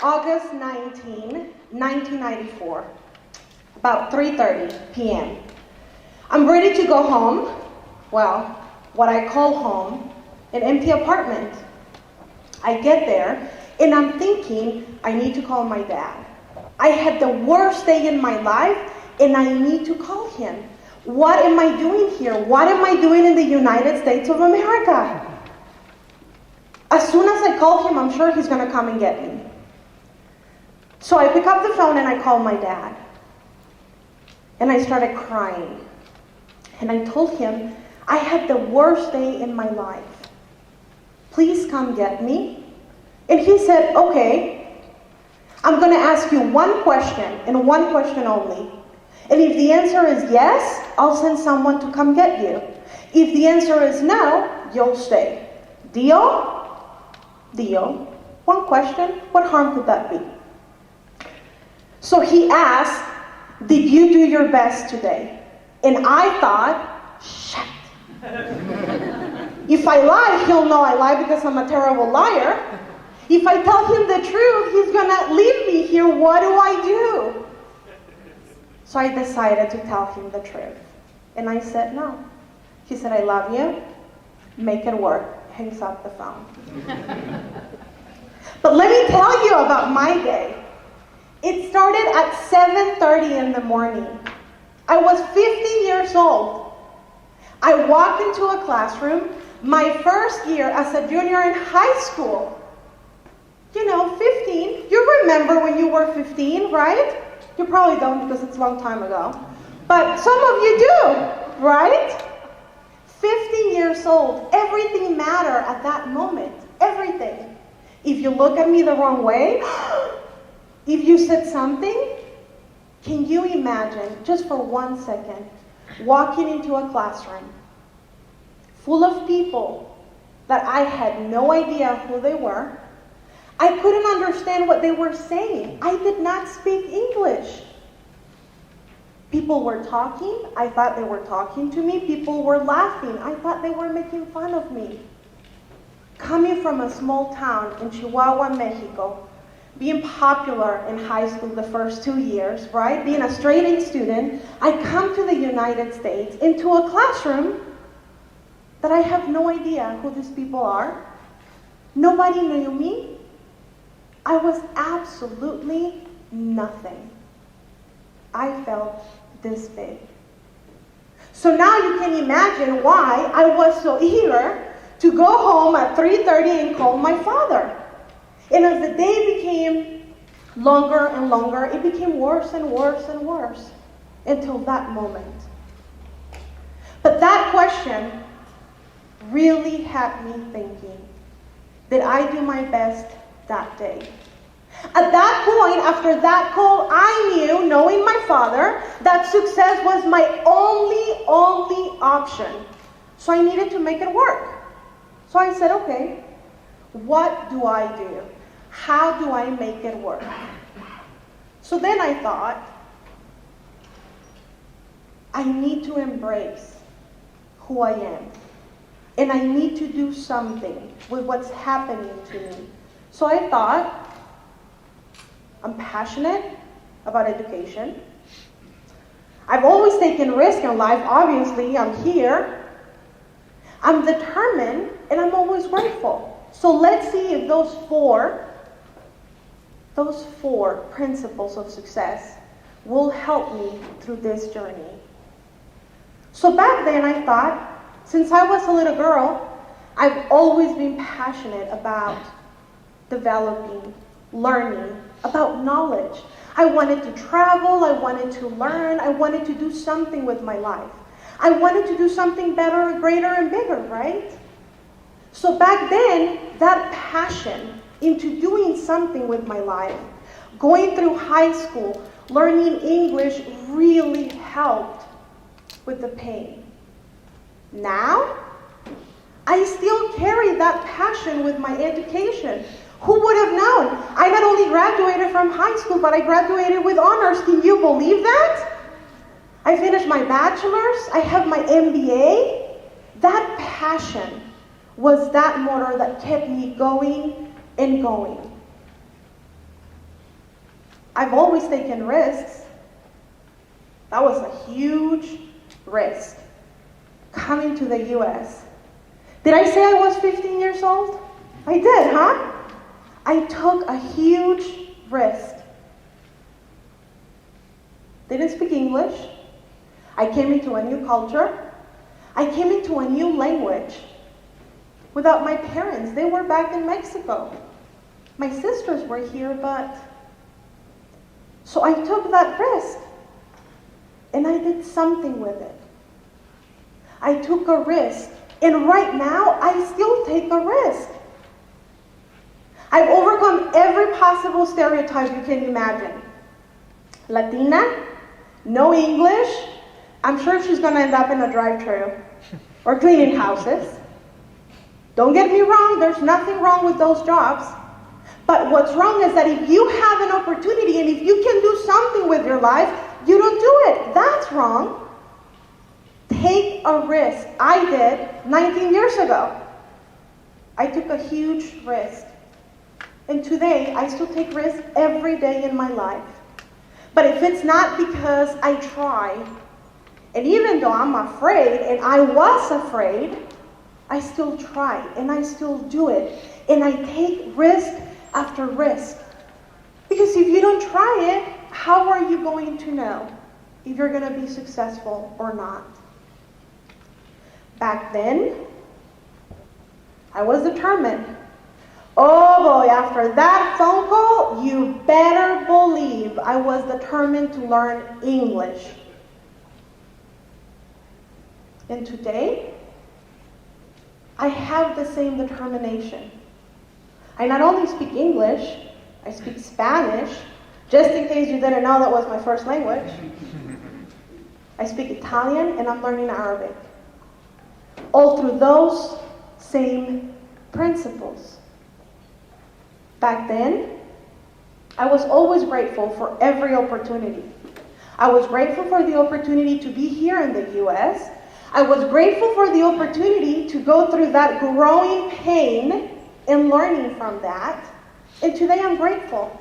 August 19, 1994, about 3:30 p.m. I'm ready to go home. Well, what I call home, an empty apartment. I get there, and I'm thinking, I need to call my dad. I had the worst day in my life, and I need to call him. What am I doing here? What am I doing in the United States of America? As soon as I call him, I'm sure he's going to come and get me. So I pick up the phone and I call my dad. And I started crying. And I told him, I had the worst day in my life. Please come get me. And he said, okay, I'm going to ask you one question and one question only. And if the answer is yes, I'll send someone to come get you. If the answer is no, you'll stay. Deal? Deal. One question, what harm could that be? So he asked, did you do your best today? And I thought, shit. If I lie, he'll know I lie because I'm a terrible liar. If I tell him the truth, he's gonna leave me here. What do I do? So I decided to tell him the truth. And I said no. He said, I love you. Make it work. Hangs up the phone. But let me tell you about my day. It started at 7:30 in the morning. I was 50 years old. I walked into a classroom, my first year as a junior in high school. 15. You remember when you were 15, right? You probably don't because it's a long time ago. But some of you do, right? 50 years old. Everything mattered at that moment. Everything. If you look at me the wrong way, if you said something, can you imagine, just for 1 second, walking into a classroom full of people that I had no idea who they were? I couldn't understand what they were saying. I did not speak English. People were talking. I thought they were talking to me. People were laughing. I thought they were making fun of me. Coming from a small town in Chihuahua, Mexico, being popular in high school the first 2 years, right? Being a straight-A student, I come to the United States into a classroom that I have no idea who these people are. Nobody knew me. I was absolutely nothing. I felt this big. So now you can imagine why I was so eager to go home at 3:30 and call my father. And as the day became longer and longer, it became worse and worse and worse until that moment. But that question really had me thinking, did I do my best that day? At that point, after that call, I knew, knowing my father, that success was my only option. So I needed to make it work. So I said, okay, what do I do? How do I make it work? So then I thought, I need to embrace who I am. And I need to do something with what's happening to me. So I thought, I'm passionate about education. I've always taken risks in life. Obviously, I'm here. I'm determined, and I'm always grateful. So let's see if those four principles of success will help me through this journey. So back then I thought, since I was a little girl, I've always been passionate about developing, learning, about knowledge. I wanted to travel, I wanted to learn, I wanted to do something with my life. I wanted to do something better, greater, and bigger, right? So back then, that passion into doing something with my life, going through high school, learning English really helped with the pain. Now, I still carry that passion with my education. Who would have known? I not only graduated from high school, but I graduated with honors. Can you believe that? I finished my bachelor's. I have my MBA. That passion was that motor that kept me going and going. I've always taken risks. That was a huge risk, coming to the US. Did I say I was 15 years old? I did, huh? I took a huge risk. Didn't speak English. I came into a new culture. I came into a new language. Without my parents, they were back in Mexico. My sisters were here, but... So I took that risk, and I did something with it. I took a risk, and right now, I still take a risk. I've overcome every possible stereotype you can imagine. Latina, no English. I'm sure she's going to end up in a drive-thru or cleaning houses. Don't get me wrong, there's nothing wrong with those jobs. But what's wrong is that if you have an opportunity and if you can do something with your life, you don't do it. That's wrong. Take a risk. I did 19 years ago. I took a huge risk. And today, I still take risks every day in my life. But if it's not because I try, and even though I'm afraid, and I was afraid, I still try, and I still do it. And I take risk after risk. Because if you don't try it, how are you going to know if you're going to be successful or not? Back then, I was determined. Oh boy, after that phone call, you better believe I was determined to learn English. And today, I have the same determination. I not only speak English, I speak Spanish, just in case you didn't know that was my first language. I speak Italian and I'm learning Arabic. All through those same principles. Back then, I was always grateful for every opportunity. I was grateful for the opportunity to be here in the US. I was grateful for the opportunity to go through that growing pain and learning from that. And today I'm grateful.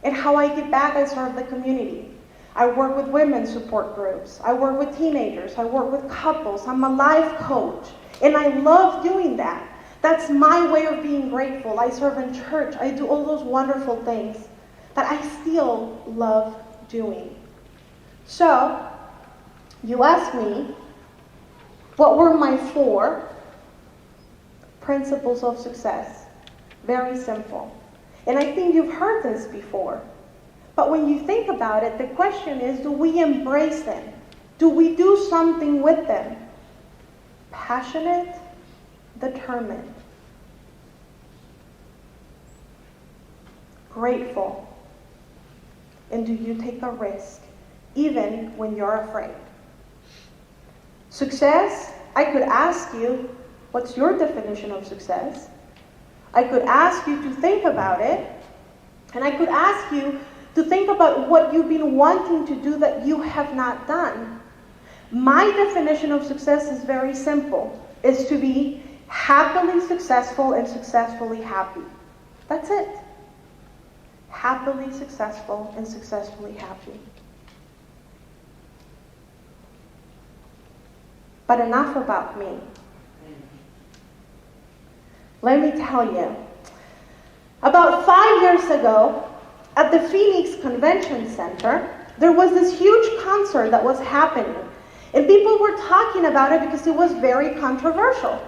And how I give back, I serve the community. I work with women's support groups. I work with teenagers. I work with couples. I'm a life coach. And I love doing that. That's my way of being grateful. I serve in church. I do all those wonderful things that I still love doing. So, you ask me, what were my 4 principles of success? Very simple. And I think you've heard this before. But when you think about it, the question is, do we embrace them? Do we do something with them? Passionate, determined, grateful, and do you take a risk, even when you're afraid? Success, I could ask you, what's your definition of success? I could ask you to think about it, and I could ask you to think about what you've been wanting to do that you have not done. My definition of success is very simple. It's to be happily successful and successfully happy. That's it. Happily successful and successfully happy. But enough about me. Let me tell you. About 5 years ago, at the Phoenix Convention Center, there was this huge concert that was happening. And people were talking about it because it was very controversial.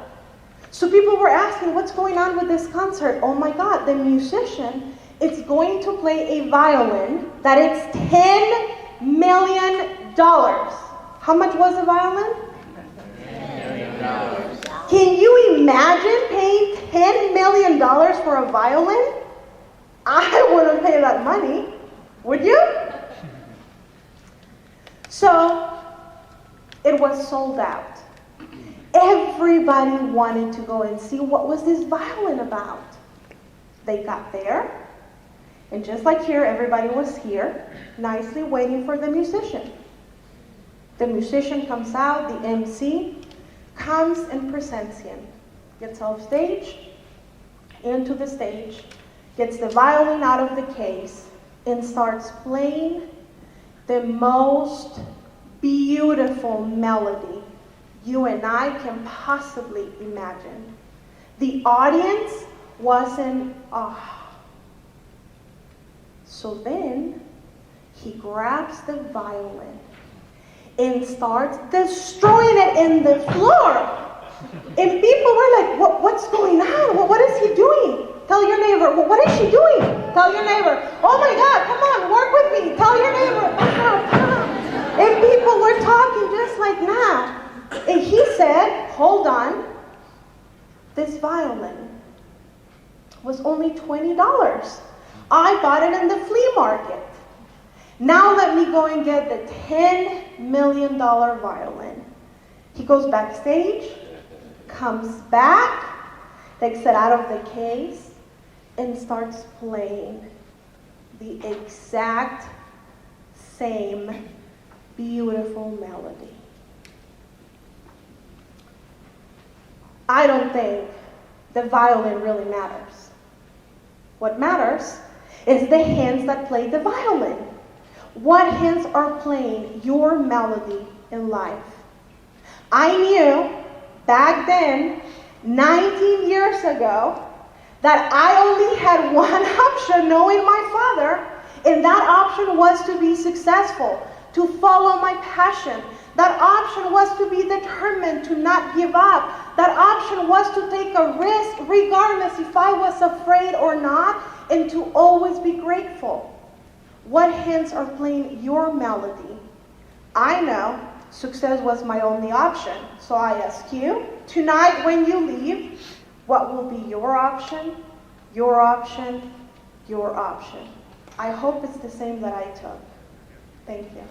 So people were asking, what's going on with this concert? Oh my God, the musician is going to play a violin that it's $10 million. How much was the violin? $10 million. Can you imagine paying $10 million for a violin? I wouldn't pay that money. Would you? So, it was sold out. Everybody wanted to go and see what was this violin about. They got there, and just like here, everybody was here, nicely waiting for the musician. The musician comes out, the MC comes and presents him. Gets off stage, into the stage, gets the violin out of the case, and starts playing the most beautiful melody you and I can possibly imagine. The audience was in awe. So then he grabs the violin and starts destroying it in the floor. And people were like, what's going on? What is he doing? Tell your neighbor. What is she doing? Tell your neighbor. Oh my God, come on, work with me. Tell your neighbor. And people were talking just like now. And he said, hold on. This violin was only $20. I bought it in the flea market. Now let me go and get the $10 million violin. He goes backstage, comes back, takes it out of the case, and starts playing the exact same beautiful melody. I don't think the violin really matters. What matters is the hands that play the violin. What hands are playing your melody in life? I knew back then, 19 years ago, that I only had one option, knowing my father, and that option was to be successful, to follow my passion. That option was to be determined, to not give up. That option was to take a risk, regardless if I was afraid or not, and to always be grateful. What hands are playing your melody? I know success was my only option. So I ask you, tonight when you leave, what will be your option, your option, your option? I hope it's the same that I took. Thank you.